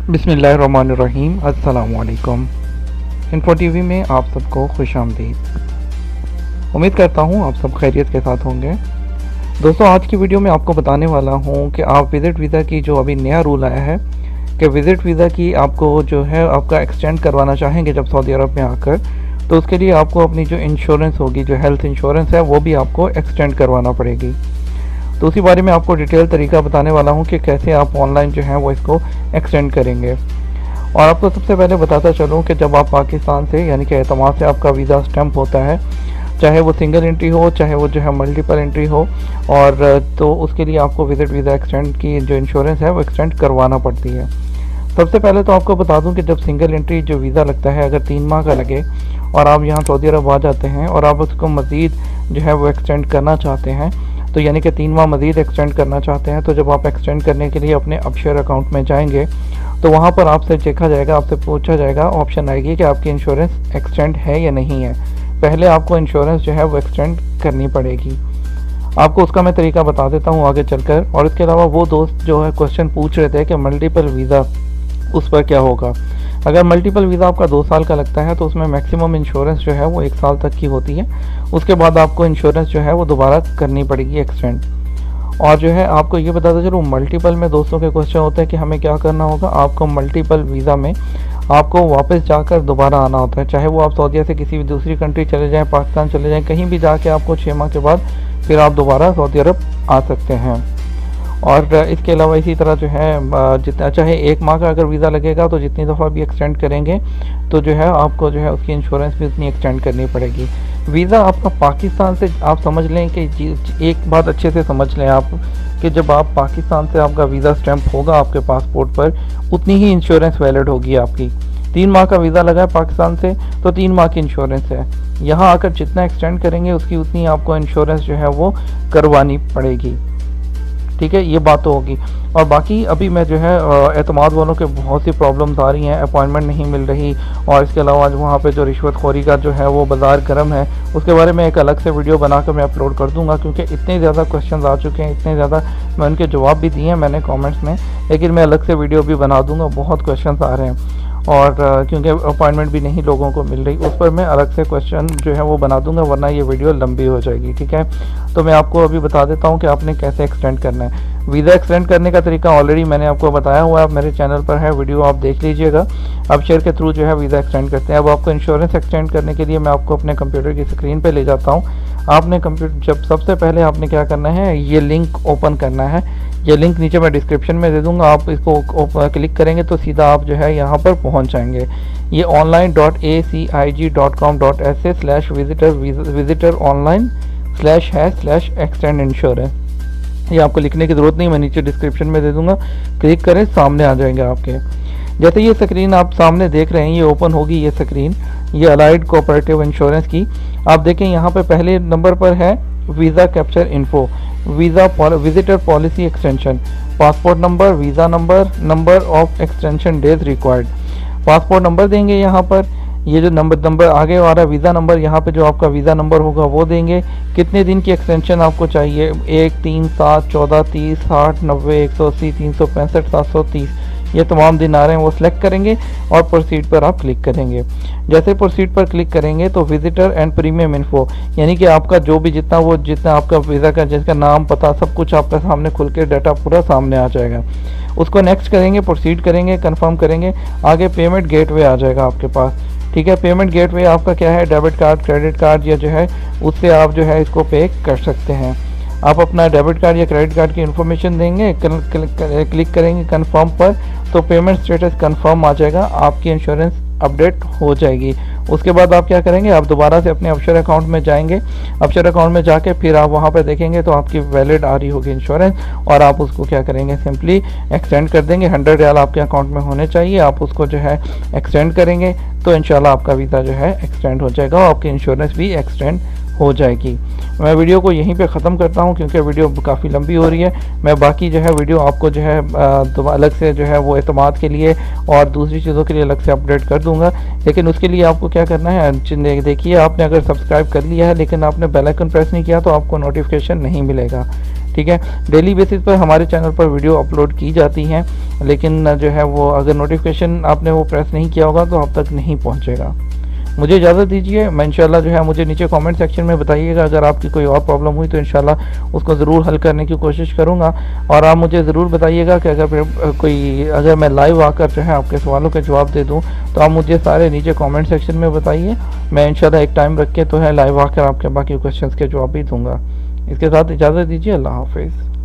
बिस्मिल्लाहिर्रहमानिर्रहीम। अस्सलामुअलैकुम। Info TV में आप सबको खुशामदीद। उम्मीद करता हूँ आप सब खैरियत के साथ होंगे। दोस्तों, आज की वीडियो में आपको बताने वाला हूँ कि आप विज़िट वीज़ा की जो अभी नया रूल आया है कि विज़िट वीज़ा की आपको जो है आपका एक्सटेंड करवाना चाहेंगे जब सऊदी अरब में आकर, तो उसके लिए आपको अपनी जो इंश्योरेंस होगी, जो हेल्थ इंश्योरेंस है, वो भी आपको एक्सटेंड करवाना पड़ेगी। तो उसी बारे में आपको डिटेल तरीका बताने वाला हूँ कि कैसे आप ऑनलाइन जो है वो इसको एक्सटेंड करेंगे। और आपको सबसे पहले बताता चलूँ कि जब आप पाकिस्तान से यानी कि एतमाद से आपका वीज़ा स्टैंप होता है, चाहे वो सिंगल एंट्री हो चाहे वो जो है मल्टीपल एंट्री हो, और तो उसके लिए आपको विज़िट वीज़ा एक्सटेंड की जो इंश्योरेंस है वो एक्सटेंड करवाना पड़ती है। सबसे पहले तो आपको बता दूं कि जब सिंगल एंट्री जो वीज़ा लगता है, अगर 3 माह का लगे और आप यहाँ सऊदी अरब आ जाते हैं और आप उसको मज़ीद जो है वो एक्सटेंड करना चाहते हैं, तो यानी कि 3 माह मज़ीद एक्सटेंड करना चाहते हैं, तो जब आप एक्सटेंड करने के लिए अपने अपशेयर अकाउंट में जाएंगे तो वहाँ पर आपसे देखा जाएगा, आपसे पूछा जाएगा, ऑप्शन आएगी कि आपकी इंश्योरेंस एक्सटेंड है या नहीं है। पहले आपको इंश्योरेंस जो है वो एक्सटेंड करनी पड़ेगी। आपको उसका मैं तरीका बता देता हूँ आगे चलकर। और इसके अलावा वो दोस्त जो है क्वेश्चन पूछ रहे थे कि मल्टीपल वीज़ा उस पर क्या होगा। अगर मल्टीपल वीज़ा आपका 2 साल का लगता है तो उसमें मैक्सिमम इंश्योरेंस जो है वो 1 साल तक की होती है। उसके बाद आपको इंश्योरेंस जो है वो दोबारा करनी पड़ेगी एक्सटेंड। और जो है आपको ये बताता चलूँ, मल्टीपल में दोस्तों के क्वेश्चन होते हैं कि हमें क्या करना होगा। आपको मल्टीपल वीज़ा में आपको वापस जाकर दोबारा आना होता है, चाहे वो आप सऊदीया से किसी भी दूसरी कंट्री चले जाएँ, पाकिस्तान चले जाएँ, कहीं भी जाके आपको 6 माह के बाद फिर आप दोबारा सऊदी अरब आ सकते हैं। और इसके अलावा इसी तरह जो है जितना चाहे 1 माह का अगर वीज़ा लगेगा तो जितनी दफ़ा भी एक्सटेंड करेंगे तो जो है आपको जो है उसकी इंश्योरेंस भी उतनी एक्सटेंड करनी पड़ेगी। वीज़ा आपका पाकिस्तान से, आप समझ लें कि एक बात अच्छे से समझ लें आप कि जब आप पाकिस्तान से आपका वीज़ा स्टैंप होगा आपके पासपोर्ट पर, उतनी ही इंश्योरेंस वैलिड होगी आपकी। 3 माह का वीज़ा लगा है पाकिस्तान से तो 3 माह की इंश्योरेंस है। यहाँ आकर जितना एक्सटेंड करेंगे उसकी उतनी आपको इंश्योरेंस जो है वो करवानी पड़ेगी। ठीक है, ये बात तो होगी। और बाकी अभी मैं जो है एतमाद वालों के बहुत सी प्रॉब्लम्स आ रही हैं, अपॉइंटमेंट नहीं मिल रही, और इसके अलावा आज वहाँ पे जो रिश्वतखोरी का जो है वो बाज़ार गर्म है, उसके बारे में एक अलग से वीडियो बनाकर मैं अपलोड कर दूंगा, क्योंकि इतने ज़्यादा क्वेश्चंस आ चुके हैं, इतने ज़्यादा मैं उनके जवाब भी दिए हैं मैंने कॉमेंट्स में, लेकिन मैं अलग से वीडियो भी बना दूँगा। बहुत क्वेश्चन आ रहे हैं और क्योंकि अपॉइंटमेंट भी नहीं लोगों को मिल रही, उस पर मैं अलग से क्वेश्चन जो है वो बना दूंगा, वरना ये वीडियो लंबी हो जाएगी। ठीक है, तो मैं आपको अभी बता देता हूँ कि आपने कैसे एक्सटेंड करना है। वीज़ा एक्सटेंड करने का तरीका ऑलरेडी मैंने आपको बताया हुआ है, आप मेरे चैनल पर है, वीडियो आप देख लीजिएगा। अब शेयर के थ्रू जो है वीज़ा एक्सटेंड करते हैं। अब आपको इंश्योरेंस एक्सटेंड करने के लिए मैं आपको अपने कंप्यूटर की स्क्रीन पर ले जाता हूँ। आपने कंप्यूटर जब सबसे पहले आपने क्या करना है, ये लिंक ओपन करना है। ये लिंक नीचे मैं डिस्क्रिप्शन में दे दूंगा, आप इसको क्लिक करेंगे तो सीधा आप जो है यहाँ पर पहुँच जाएंगे। ये online.acig.com.sa/visitor online/extend insurance, ये आपको लिखने की ज़रूरत नहीं, मैं नीचे डिस्क्रिप्शन में दे दूंगा। क्लिक करें, सामने आ जाएंगे आपके। जैसे ये स्क्रीन आप सामने देख रहे हैं, ये ओपन होगी ये स्क्रीन, ये अलाइड कोऑपरेटिव इंश्योरेंस की। आप देखें यहाँ पे पहले नंबर पर है visa capture info, visitor policy extension, passport number, visa number, number of extension days required. Passport number देंगे यहाँ पर, ये जो नंबर आगे आ रहा है वीज़ा नंबर, यहाँ पे जो आपका वीज़ा नंबर होगा वो देंगे। कितने दिन की एक्सटेंशन आपको चाहिए, 1, 3, 7, 14, 30, 60, 90, 180, 365, 730, ये तमाम दिन आ रहे हैं, वो सिलेक्ट करेंगे और प्रोसीड पर आप क्लिक करेंगे। जैसे प्रोसीड पर क्लिक करेंगे तो विजिटर एंड प्रीमियम इन्फो, यानी कि आपका जो भी जितना आपका वीज़ा का जिसका नाम, पता, सब कुछ आपका सामने खुल के डाटा पूरा सामने आ जाएगा। उसको नेक्स्ट करेंगे, प्रोसीड करेंगे, कंफर्म करेंगे, आगे पेमेंट गेटवे आ जाएगा आपके पास। ठीक है, पेमेंट गेटवे आपका क्या है, डेबिट कार्ड, क्रेडिट कार्ड, या जो है उससे आप जो है इसको पे कर सकते हैं। आप अपना डेबिट कार्ड या क्रेडिट कार्ड की इन्फॉर्मेशन देंगे, क्लिक करेंगे कंफर्म पर, तो पेमेंट स्टेटस कंफर्म आ जाएगा, आपकी इंश्योरेंस अपडेट हो जाएगी। उसके बाद आप क्या करेंगे, आप दोबारा से अपने अपशेयर अकाउंट में जाएंगे। अपशेयर अकाउंट में जाके फिर आप वहाँ पर देखेंगे तो आपकी वैलिड आ रही होगी इंश्योरेंस, और आप उसको क्या करेंगे, सिंपली एक्सटेंड कर देंगे। 100 रियाल आपके अकाउंट में होने चाहिए, आप उसको जो है एक्सटेंड करेंगे तो इंशाल्लाह आपका वीज़ा जो है एक्सटेंड हो जाएगा और आपकी इंश्योरेंस भी एक्सटेंड हो जाएगी। मैं वीडियो को यहीं पे ख़त्म करता हूँ क्योंकि वीडियो काफ़ी लंबी हो रही है। मैं बाकी जो है वीडियो आपको जो है अलग से जो है वो एतमाद के लिए और दूसरी चीज़ों के लिए अलग से अपडेट कर दूंगा। लेकिन उसके लिए आपको क्या करना है, देखिए आपने अगर सब्सक्राइब कर लिया है लेकिन आपने बेल आइकन प्रेस नहीं किया तो आपको नोटिफिकेशन नहीं मिलेगा। ठीक है। डेली बेसिस पर हमारे चैनल पर वीडियो अपलोड की जाती हैं, लेकिन जो है वो अगर नोटिफिकेशन आपने वो प्रेस नहीं किया होगा तो आप तक नहीं पहुंचेगा। मुझे इजाज़त दीजिए। मैं इंशाल्लाह जो है मुझे नीचे कमेंट सेक्शन में बताइएगा, अगर आपकी कोई और प्रॉब्लम हुई तो इंशाल्लाह उसको ज़रूर हल करने की कोशिश करूँगा। और आप मुझे ज़रूर बताइएगा कि अगर मैं लाइव आकर जो है आपके सवालों के जवाब दे दूँ तो आप मुझे सारे नीचे कमेंट सेक्शन में बताइए। मैं इंशाल्लाह एक टाइम रख के तो है लाइव आकर आपके बाकी क्वेश्चंस के जवाब भी दूँगा। इसके साथ इजाज़त दीजिए। अल्लाह हाफ़िज़।